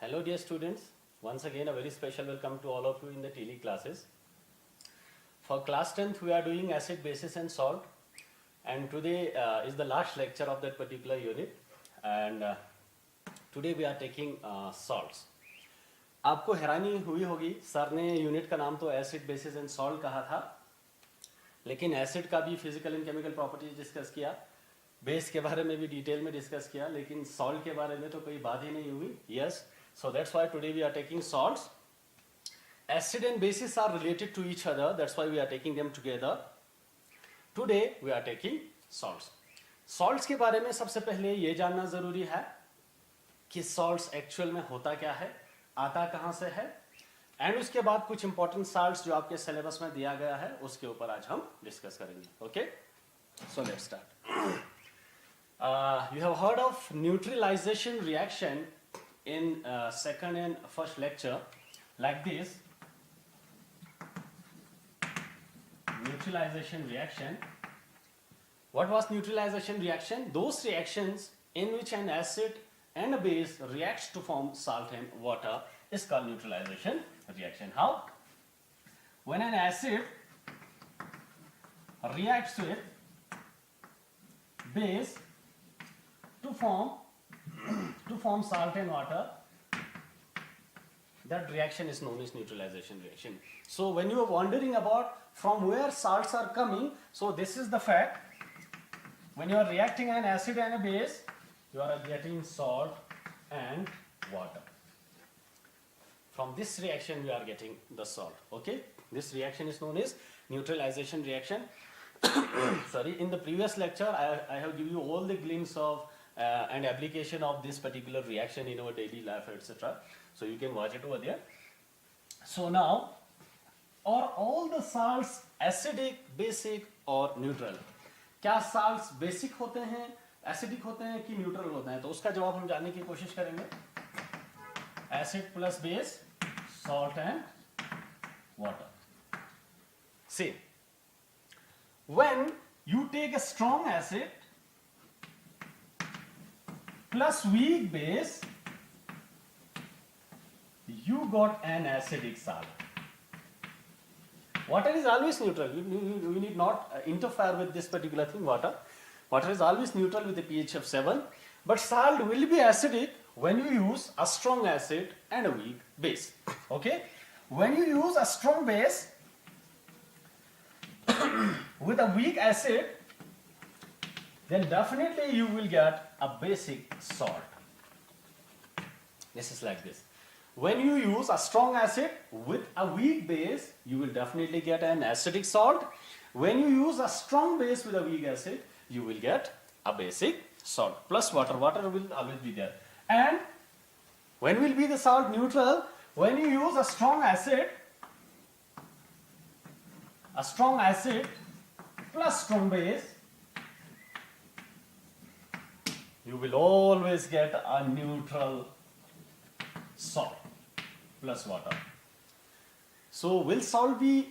Hello dear students, once again a very special welcome to all of you in the TLE classes. For class 10th we are doing acid, basis and salt, and today is the last lecture of that particular unit, and today we are taking salts. आपको हैरानी हुई होगी, sir ने unit का नाम तो acid, basis and salt कहा था, लेकिन एसिड का भी physical and chemical properties discuss किया, बेस के बारे में भी डिटेल में डिस्कस किया, लेकिन सॉल्ट के बारे में तो कोई बात ही नहीं हुई. Yes, so that's why today we are taking salts. Acid and bases are related to each other, that's why we are taking them together. Today we are taking salts. Salts के बारे में सबसे पहले ये जानना जरूरी है कि salts एक्चुअल में होता क्या है, आता कहाँ से है, एंड उसके बाद कुछ इंपॉर्टेंट salts जो आपके सिलेबस में दिया गया है उसके ऊपर आज हम डिस्कस करेंगे. Okay, so let's start. You have heard of neutralization reaction in second and first lecture like this. Neutralization reaction. What was neutralization reaction? Those reactions in which an acid and a base reacts to form salt and water is called neutralization reaction. How? When an acid reacts with base to form salt and water, that reaction is known as neutralization reaction. So when you are wondering about from where salts are coming, so this is the fact. When you are reacting an acid and a base, you are getting salt and water. From this reaction you are getting the salt. Okay, this reaction is known as neutralization reaction. Sorry, in the previous lecture I have given you all the glimpse of and application of this particular reaction in our daily life, etc. So you can watch it over there. So now, are all the salts acidic, basic or neutral? क्या salts basic होते हैं, acidic होते हैं कि neutral होते हैं? तो उसका जवाब हम जानने की कोशिश करेंगे. Acid plus base, salt and water. See, when you take a strong acid plus weak base, you got an acidic salt. Water is always neutral. You need not interfere with this particular thing. Water is always neutral with a pH of 7. But salt will be acidic when you use a strong acid and a weak base. Okay? When you use a strong base with a weak acid, then definitely you will get a basic salt. This is like this. When you use a strong acid with a weak base, you will definitely get an acidic salt. When you use a strong base with a weak acid, you will get a basic salt. Plus water. Water will always be there. And when will be the salt neutral? When you use a strong acid plus strong base, you will always get a neutral salt plus water. So will salt be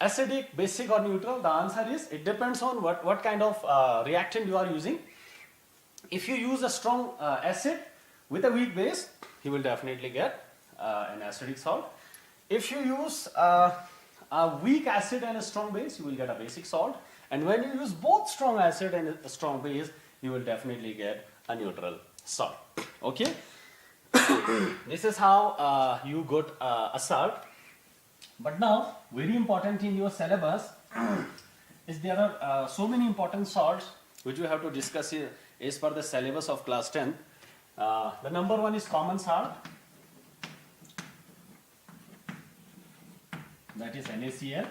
acidic, basic or neutral? The answer is it depends on what kind of reactant you are using. If you use a strong acid with a weak base, you will definitely get an acidic salt. If you use a weak acid and a strong base, you will get a basic salt. And when you use both strong acid and a strong base, you will definitely get a neutral salt. Okay? This is how you got a salt. But now, very important in your syllabus is there are so many important salts which we have to discuss here as per the syllabus of class 10. The number one is common salt, that is NaCl.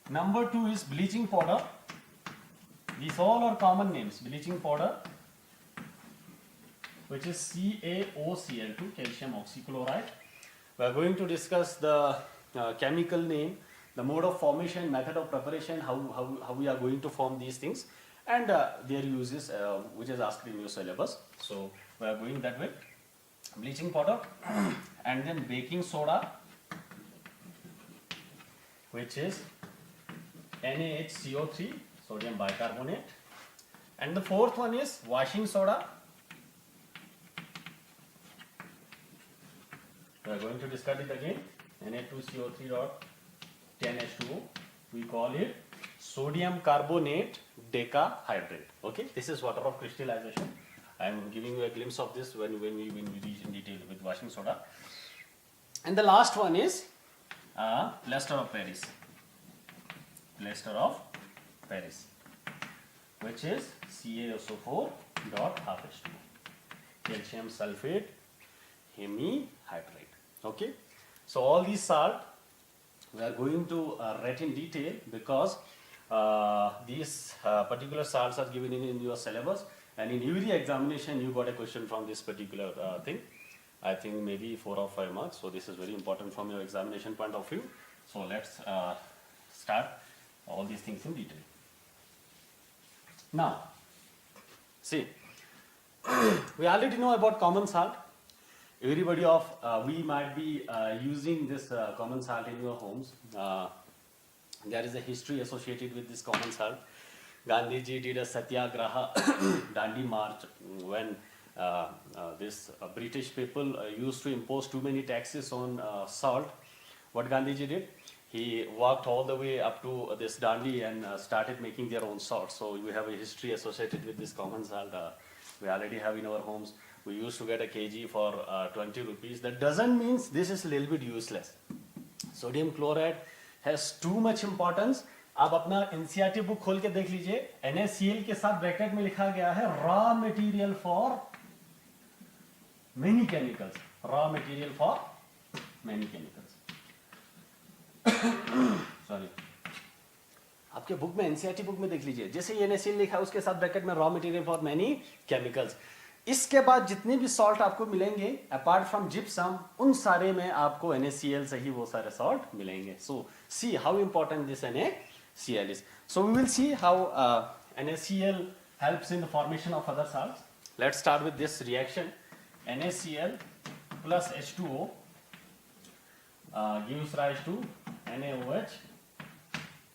Number two is bleaching powder. These all are common names. Bleaching powder, which is CaOCl2, calcium oxychloride. We are going to discuss the chemical name, the mode of formation, method of preparation, how we are going to form these things, and their uses, which is asked in your syllabus. So we are going that way. Bleaching powder, and then baking soda, which is NaHCO3, sodium bicarbonate, and the fourth one is washing soda, We are going to discuss it again. Na2CO3 dot 10H2O. We call it sodium carbonate decahydrate. Okay, this is water of crystallization. I am giving you a glimpse of this when we reach in detail with washing soda. And the last one is plaster of Paris. Plaster of Paris, which is CaSO4 dot half H2O. Calcium sulfate hemihydrate. Okay, so all these salt we are going to write in detail because these particular salts are given in your syllabus, and in every examination you got a question from this particular thing. I think maybe 4 or 5 marks, so this is very important from your examination point of view. So let's start all these things in detail. Now, see, we already know about common salt. Everybody of we might be using this common salt in your homes. There is a history associated with this common salt. Gandhiji did a satyagraha, Dandi March, when this British people used to impose too many taxes on salt. What Gandhiji did? He walked all the way up to this Dandi and started making their own salt. So we have a history associated with this common salt. We already have in our homes. We used to get a kg for 20 rupees. That doesn't mean this is a little bit useless. Sodium chloride has too much importance. आप अपना NCERT book खोल के देख लीजिए, NaCl के साथ bracket में लिखा गया है raw material for many chemicals. Raw material for many chemicals. Sorry, आपके बुक में एनसीईआरटी बुक में देख लीजिए, जैसे ये NaCl लिखा है उसके साथ ब्रैकेट में raw material for many chemicals. इसके बाद जितने भी सॉल्ट आपको मिलेंगे अपार्ट फ्रॉम जिप्सम, उन सारे में आपको NaCl से ही वो सारे सॉल्ट मिलेंगे. So see how important this NaCl is. So we will see how NaCl helps in the formation of other salts. Let's start with this reaction. NaCl plus H2O gives rise to NaOH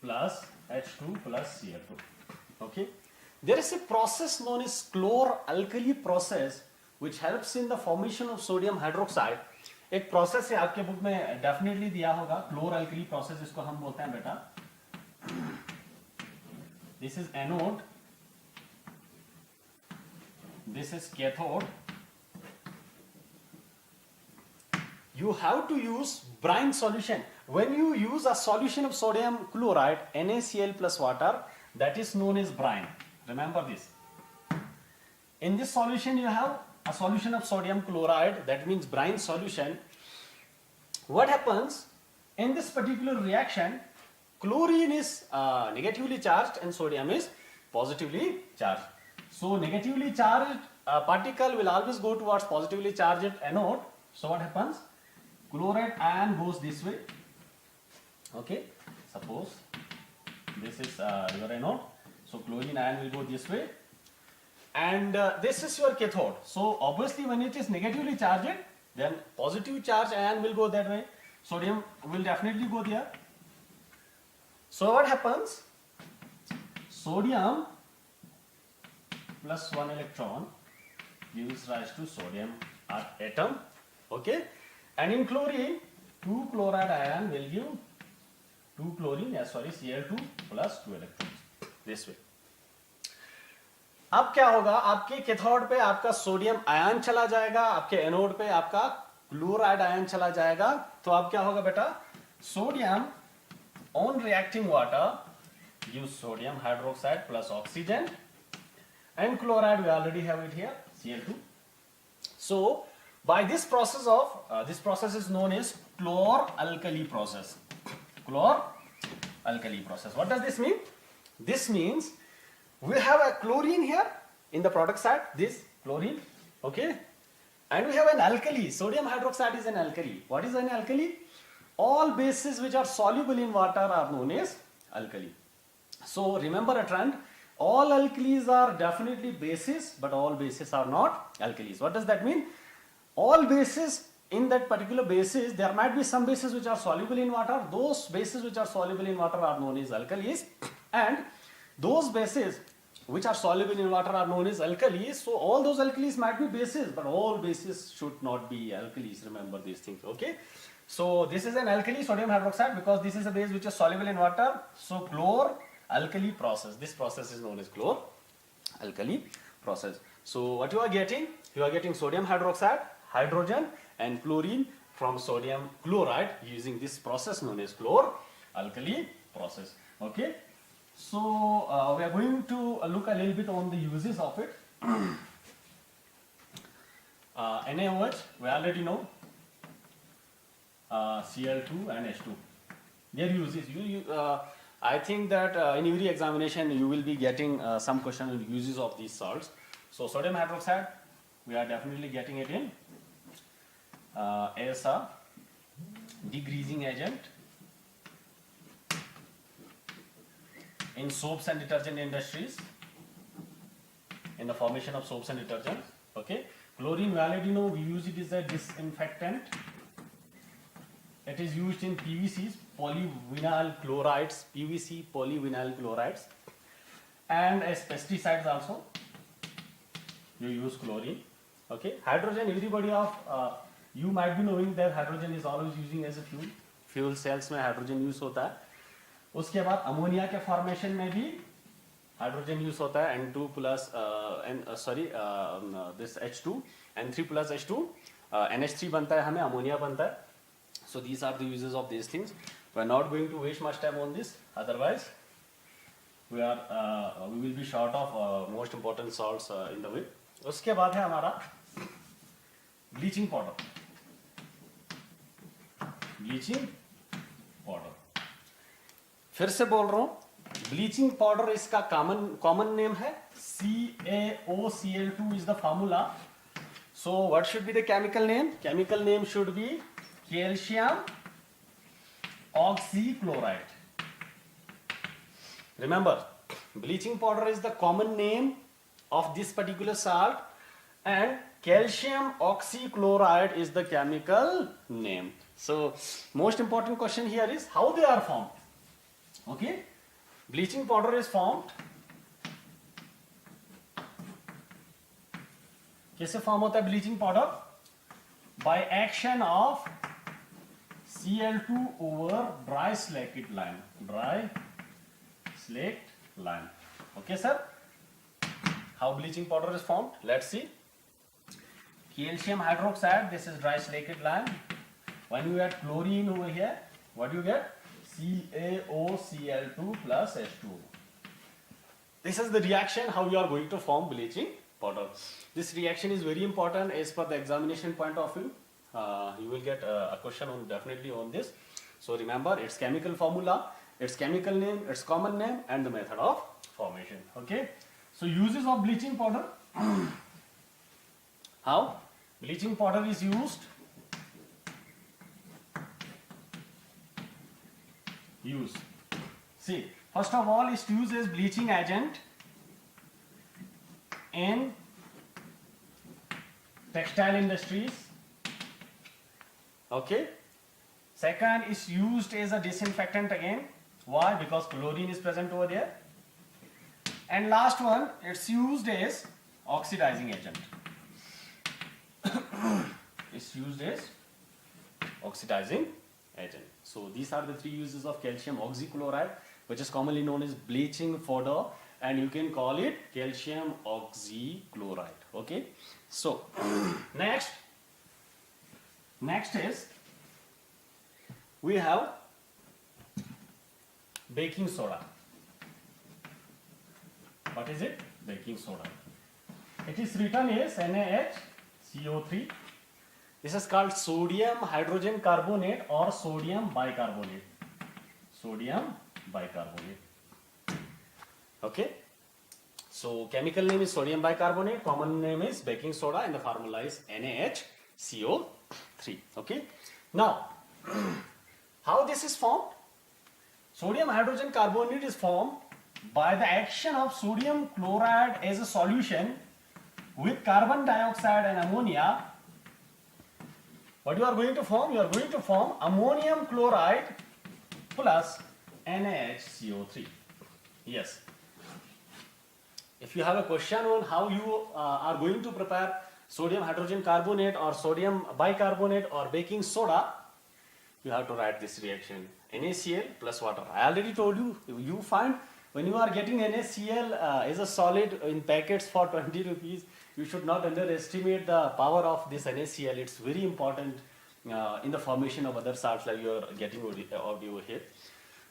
plus H2 plus Cl2. Okay. There is a process known as chlor-alkali process which helps in the formation of sodium hydroxide. एक process है आपके book में definitely दिया होगा, क्लोर-अल्कली process इसको हम बोलते हैं बेटा. This is anode, this is cathode. You have to use brine solution. When you use a solution of sodium chloride, NaCl plus water, that is known as brine. Remember this. In this solution you have a solution of sodium chloride, that means brine solution. What happens in this particular reaction? Chlorine is negatively charged and sodium is positively charged. So negatively charged particle will always go towards positively charged anode. So what happens? Chloride ion goes this way. Okay, suppose this is your anode. So chlorine ion will go this way, and this is your cathode. So obviously when it is negatively charged, then positive charge ion will go that way. Sodium will definitely go there. So what happens? Sodium plus 1 electron gives rise to sodium atom. Okay, and in chlorine, 2 chloride ion will give 2 chlorine, Cl2 plus 2 electrons. This way. अब क्या होगा? आपके cathode पे आपका sodium ion चला जाएगा, आपके anode पे आपका क्लोराइड आयन चला जाएगा. तो अब क्या होगा बेटा? Sodium on reacting water gives sodium hydroxide plus oxygen, and chloride we already have it here, Cl2. So by this process of this process is known as chlor-alkali process. Chlor-alkali process. What does this mean? This means we have a chlorine here in the product side, this chlorine, okay, and we have an alkali. Sodium hydroxide is an alkali. What is an alkali? All bases which are soluble in water are known as alkali. So remember a trend, all alkalis are definitely bases, but all bases are not alkalis. What does that mean? All bases in that particular basis, there might be some bases which are soluble in water. Those bases which are soluble in water are known as alkalis, and those bases which are soluble in water are known as alkalis. So all those alkalis might be bases, but all bases should not be alkalis. Remember these things, okay? So this is an alkali, sodium hydroxide, because this is a base which is soluble in water. So chlor-alkali process. This process is known as chlor-alkali process. So what you are getting? You are getting sodium hydroxide, hydrogen, and chlorine from sodium chloride using this process known as chlor-alkali process. Okay. So we are going to look a little bit on the uses of it. NaOH, we already know. Cl2 and H2. Their uses. I think that in every examination you will be getting some question on uses of these salts. So sodium hydroxide, we are definitely getting it in as a degreasing agent in soaps and detergent industries, in the formation of soaps and detergents. Okay. Chlorine, we already know, we use it as a disinfectant. It is used in PVCs, polyvinyl chlorides, PVC polyvinyl chlorides, and as pesticides also you use chlorine. Okay. Hydrogen, everybody of you might be knowing that hydrogen is always using as a fuel. Fuel cells में hydrogen use होता है. उसके बाद ammonia के formation में भी hydrogen use होता है N2 plus this H2 N3 plus H2 NH3 बनता है, हमें अमोनिया बनता है. So these are the uses of these things. We are not going to waste much time on this, otherwise we will be short of most important salts in the way. उसके बाद है हमारा bleaching powder. Bleaching powder फिर से बोल रहा हूं, bleaching powder इसका कॉमन नेम है. CaOCl2 is the formula. So what should be the chemical name? Chemical name should be calcium oxychloride. Remember, bleaching powder is the common name of this particular salt, and calcium oxychloride is the chemical name. So most important question here is how they are formed. Okay, bleaching powder is formed. कैसे form होता है bleaching powder? By action of Cl2 over dry slaked lime. Dry slaked lime. Okay, sir. How bleaching powder is formed? Let's see. Calcium hydroxide. This is dry slaked lime. When you add chlorine over here, what do you get? CaOCl2 plus H2. This is the reaction how you are going to form bleaching powder. This reaction is very important as per the examination point of view. You will get a question on definitely on this. So remember its chemical formula, its chemical name, its common name, and the method of formation. Okay. So uses of bleaching powder. How bleaching powder is used? See, first of all, it's used as bleaching agent in textile industries. Okay. Second is used as a disinfectant again. Why? Because chlorine is present over there. And last one, it's used as oxidizing agent. It's used as oxidizing agent. So these are the three uses of calcium oxychloride, which is commonly known as bleaching powder, and you can call it calcium oxychloride. Okay. So next is we have baking soda. What is it? Baking soda. It is written as NaHCO3. This is called sodium hydrogen carbonate or sodium bicarbonate. Sodium bicarbonate. Okay. So chemical name is sodium bicarbonate, common name is baking soda, and the formula is NaHCO3. Okay. Now, how this is formed? Sodium hydrogen carbonate is formed by the action of sodium chloride as a solution with carbon dioxide and ammonia. What you are going to form? You are going to form ammonium chloride plus NaHCO3. Yes. if you have a question on how you are going to prepare sodium hydrogen carbonate or sodium bicarbonate or baking soda, you have to write this reaction NaCl plus water. I already told you, you find when you are getting NaCl as a solid in packets for 20 rupees, you should not underestimate the power of this NaCl. It's very important in the formation of other salts like you are getting audio here.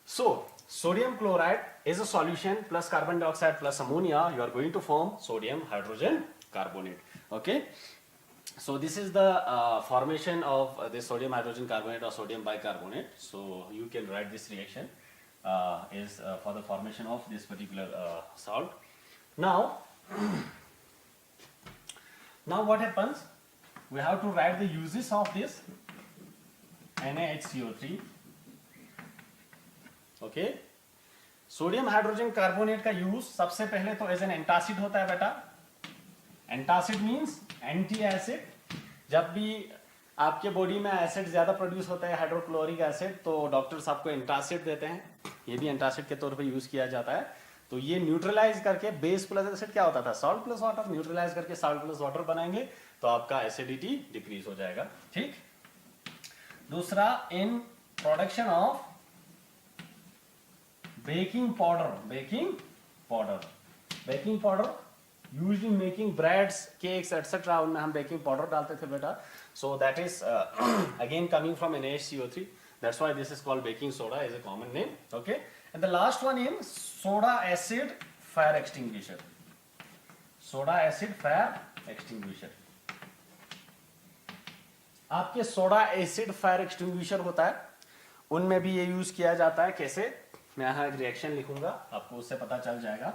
So sodium chloride is a solution plus carbon dioxide plus ammonia, you are going to form sodium hydrogen carbonate. Okay. So this is the formation of the sodium hydrogen carbonate or sodium bicarbonate. So you can write this reaction is for the formation of this particular salt. Now, now what happens? We have to write the uses of this NaHCO3. Okay. Sodium hydrogen carbonate का use सबसे पहले तो as an antacid होता है बेटा. Antacid means anti acid. जब भी आपके बॉडी में एसिड ज्यादा प्रोड्यूस होता है हाइड्रोक्लोरिक एसिड, तो डॉक्टर्स आपको एंटासिड देते हैं. ये भी एंटासिड के तौर पे यूज किया जाता है. तो ये न्यूट्रलाइज करके बेस प्लस एसिड क्या होता था, सॉल्ट प्लस वाटर, न्यूट्रलाइज करके सॉल्ट प्लस वाटर बनाएंगे तो आपका एसिडिटी डिक्रीज हो जाएगा. ठीक. दूसरा, in production of baking powder used in making breads, cakes etcetera, उनमें हम बेकिंग पाउडर डालते थे बेटा. So that is again coming from NaHCO3. That's why this is called baking soda is a common name. Okay. And the last one in soda acid fire extinguisher. Soda acid fire extinguisher. आपके soda acid fire extinguisher होता है, उनमें भी ये use किया जाता है. कैसे? मैं यहाँ एक रिएक्शन लिखूंगा, आपको उससे पता चल जाएगा.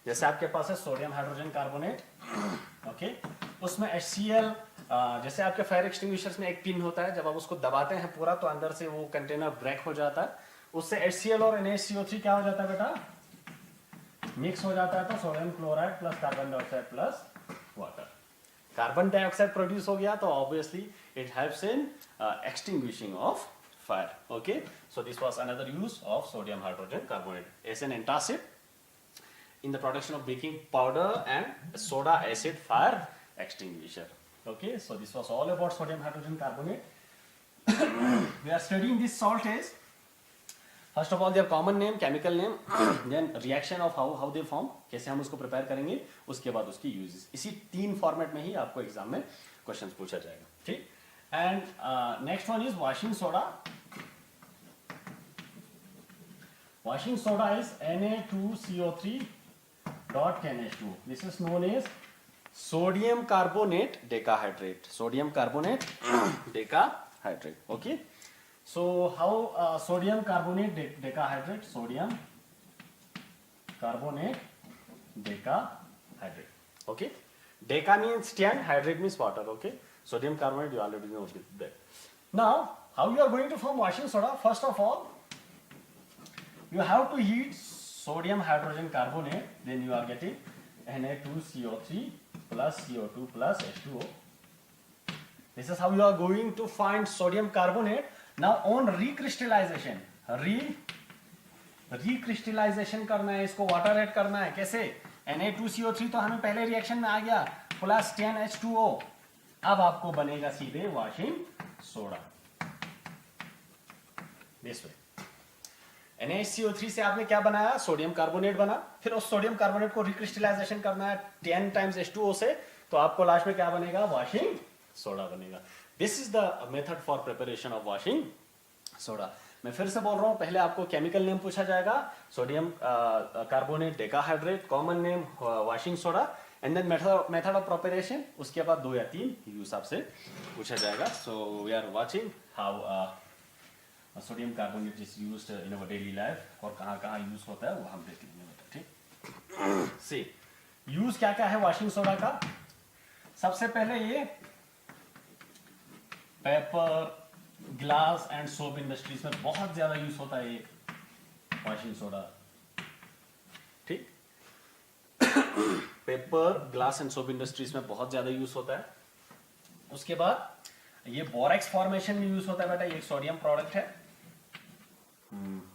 जैसे आपके पास है सोडियम हाइड्रोजन कार्बोनेट. ओके. उसमें HCl, जैसे आपके फायर एक्सटिंग्विशर्स में एक पिन होता है, जब आप उसको दबाते हैं पूरा तो अंदर से वो कंटेनर ब्रेक हो जाता है. उससे HCl और NaCO3 क्या हो जाता है बेटा, मिक्स हो जाता है. तो sodium chloride plus carbon dioxide plus water. Carbon dioxide produce हो गया तो obviously it helps in extinguishing of fire. Okay, so this was another use of sodium hydrogen carbonate as an antacid in the production of baking powder and soda acid fire extinguisher. Okay, so this was all about sodium hydrogen carbonate. We are studying this salt as, first of all, their common name, chemical name, then reaction of how they form, कैसे हम उसको prepare करेंगे, उसके बाद उसकी uses. इसी 3 format में ही आपको एग्जाम में क्वेश्चंस पूछा जाएगा. ठीक. And next one is washing soda. Washing soda is Na2CO3 dot NH2. This is known as sodium carbonate decahydrate. Sodium carbonate decahydrate. Okay. So how sodium carbonate decahydrate? Sodium carbonate decahydrate. Okay. Deca means 10, hydrate means water. Okay. Sodium carbonate, you already know that. Now, how you are going to form washing soda? First of all, you have to heat sodium hydrogen carbonate, then you are getting Na2CO3 plus CO2 plus H2O. This is how you are going to find sodium carbonate. Now on recrystallization, recrystallization करना है, इसको water add करना है. कैसे? Na2CO3 तो हमें पहले reaction में आ गया, प्लस 10H2O. अब आपको बनेगा सीधे washing soda. This way. NaCO3 से आपने क्या बनाया, सोडियम कार्बोनेट बना. फिर उस सोडियम कार्बोनेट को रिक्रिस्टलाइजेशन करना है 10 टाइम्स H2O से, तो आपको लास्ट में क्या बनेगा, वॉशिंग सोडा बनेगा. This is the method for preparation of washing soda. मैं फिर से बोल रहा हूं, पहले आपको केमिकल नेम पूछा जाएगा, sodium carbonate decahydrate, common name washing soda, and then method of preparation. उसके बाद 2 या 3 यूज आपसे पूछा जाएगा. So we are watching how sodium carbonate is used in our daily life, और कहाँ यूज होता है वो हम देख लेंगे बेटा. ठीक. सी यूज क्या क्या है वॉशिंग सोडा का. सबसे पहले ये paper, glass and soap industries में बहुत ज्यादा यूज होता है ये वॉशिंग सोडा. ठीक. Paper, glass and soap industries में बहुत ज्यादा यूज होता है. उसके बाद ये बोरेक्स फॉर्मेशन में यूज होता है बेटा. ये एक सोडियम प्रोडक्ट है.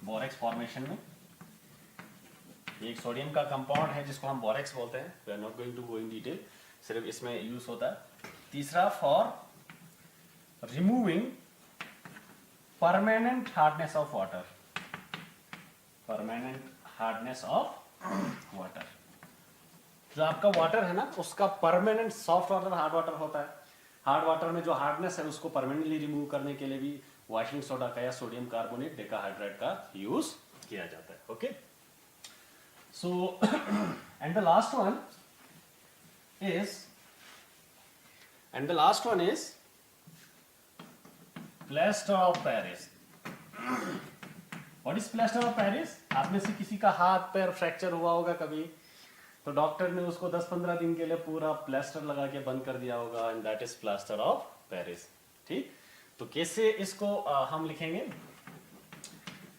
बोरेक्स फॉर्मेशन में ये एक सोडियम का कंपाउंड है जिसको हम बोरेक्स बोलते हैं. We are not going to go in detail, सिर्फ इसमें यूज होता है. तीसरा, for removing permanent hardness of water. Permanent hardness of water. जो आपका वाटर है ना, उसका permanent, soft water hard water होता है. हार्ड वाटर में जो हार्डनेस है उसको परमानेंटली रिमूव करने के लिए भी वॉशिंग सोडा का या सोडियम कार्बोनेट डेकाहाइड्रेट का यूज किया जाता है. Okay, so and the last one is plaster of Paris. What is plaster of Paris? आप में से किसी का हाथ पैर फ्रैक्चर हुआ होगा कभी, तो डॉक्टर ने उसको 10-15 दिन के लिए पूरा प्लास्टर लगा के बंद कर दिया होगा, and that is plaster of Paris. ठीक, तो कैसे इसको हम लिखेंगे?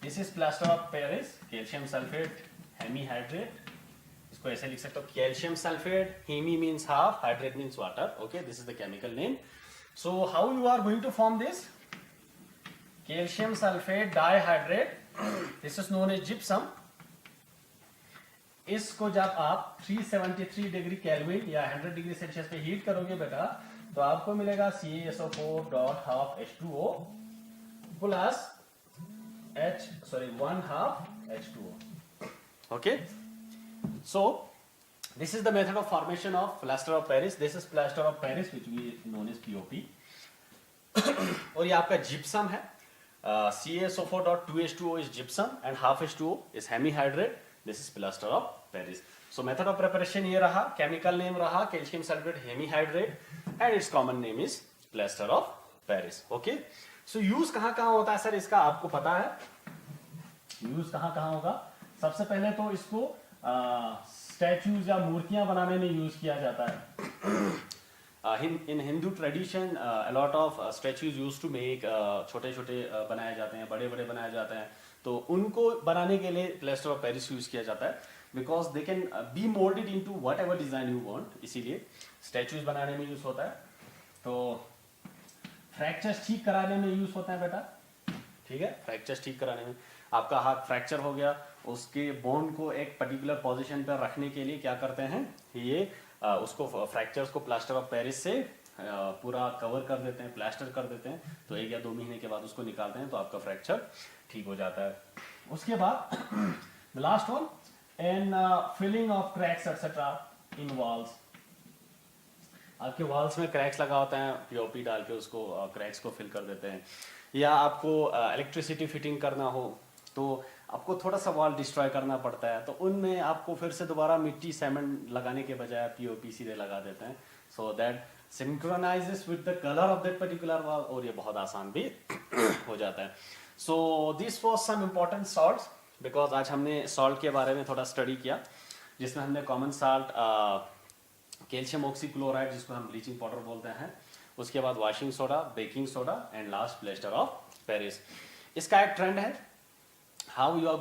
This is plaster of Paris, calcium sulphate hemihydrate. इसको ऐसे लिख सकते हो, calcium sulphate, hemi means half, hydrate means water. Okay, this is the chemical name. So how you are going to form this? Calcium sulphate dihydrate, this is known as gypsum. इसको जब आप 373 degree kelvin या 100 degree Celsius पे heat करोगे बेटा, तो आपको मिलेगा CaSO4.12H2O plus 1/2 H2O. Okay, so this is the method of formation of plaster of Paris. This is plaster of Paris which we known as POP. और ये आपका जिप्सम है. CaSO4.2H2O is gypsum and half H2O is hemihydrate. This is plaster of Paris. So method of preparation ये रहा, chemical name रहा calcium sulfate hemihydrate, and its common name is plaster of Paris. Okay. So use कहाँ कहाँ होता है sir इसका, आपको पता है? यूज कहाँ कहाँ होगा? सबसे पहले तो इसको स्टैचूज या मूर्तियां बनाने में यूज किया जाता है. in Hindu tradition, a lot of statues used to make, छोटे छोटे बनाए जाते हैं, बड़े बड़े बनाए जाते हैं, तो उनको बनाने के लिए प्लास्टर ऑफ पेरिस यूज किया जाता है, because they can be moulded into what ever design you want. इसीलिए स्टैचूज बनाने में यूज होता है. तो फ्रैक्चर्स ठीक कराने में यूज होता है बेटा. ठीक है, फ्रैक्चर्स ठीक कराने में. आपका हाथ फ्रैक्चर हो गया, उसके बोन को एक पर्टिकुलर पोजीशन पर रखने के लिए क्या करते हैं, ये उसको फ्रैक्चर्स को प्लास्टर ऑफ पेरिस से पूरा कवर कर देते हैं, प्लास्टर कर देते हैं. तो 1 या 2 महीने के बाद उसको निकालते हैं, तो आपका फ्रैक्चर ठीक हो जाता है. उसके बाद the last one, and filling of cracks etcetera in walls. आपके वॉल्स में क्रैक्स लगा होता है, POP डाल के उसको क्रैक्स को फिल कर देते हैं. या आपको इलेक्ट्रिसिटी फिटिंग करना हो तो आपको थोड़ा सा वॉल डिस्ट्रॉय करना पड़ता है, तो उनमें आपको फिर से दोबारा मिट्टी सीमेंट लगाने के बजाय POP सीधे लगा देते हैं. So that synchronizes with the colour of that particular wall, और ये बहुत आसान भी हो जाता है. So this was some important salts, because आज हमने सॉल्ट के बारे में थोड़ा स्टडी किया, जिसमें हमने कॉमन सॉल्ट कैल्शियम ऑक्सीक्लोराइड, जिसको हम ब्लीचिंग पाउडर बोलते हैं, उसके बाद washing soda, baking soda, and last plaster of Paris. इसका एक ट्रेंड है, how you are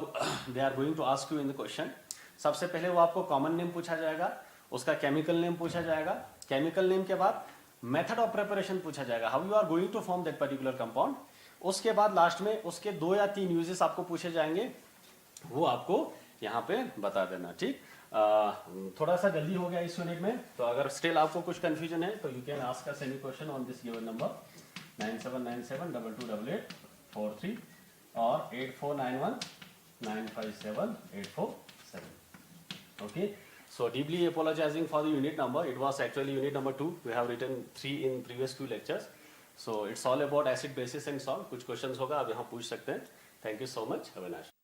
they are going to ask you in the question. सबसे पहले वो आपको कॉमन नेम पूछा जाएगा, उसका केमिकल नेम पूछा जाएगा, केमिकल नेम के बाद मेथड ऑफ प्रिपरेशन पूछा जाएगा, how you are going to form that particular compound. उसके बाद लास्ट में उसके 2 या 3 यूजेस आपको पूछे जाएंगे, वो आपको यहाँ पे बता देना. ठीक, थोड़ा सा जल्दी हो गया इस यूनिट में, तो अगर स्टिल आपको कुछ कंफ्यूजन है तो you can ask us any question on this given number 9797222843 और 8491957847. Okay, so deeply apologizing for the unit number. It was actually unit number 2. We have written 3 in previous 2 lectures. So it's all about acid, basis and salt. कुछ questions होगा आप यहाँ पूछ सकते हैं. Thank you so much. Have a nice day.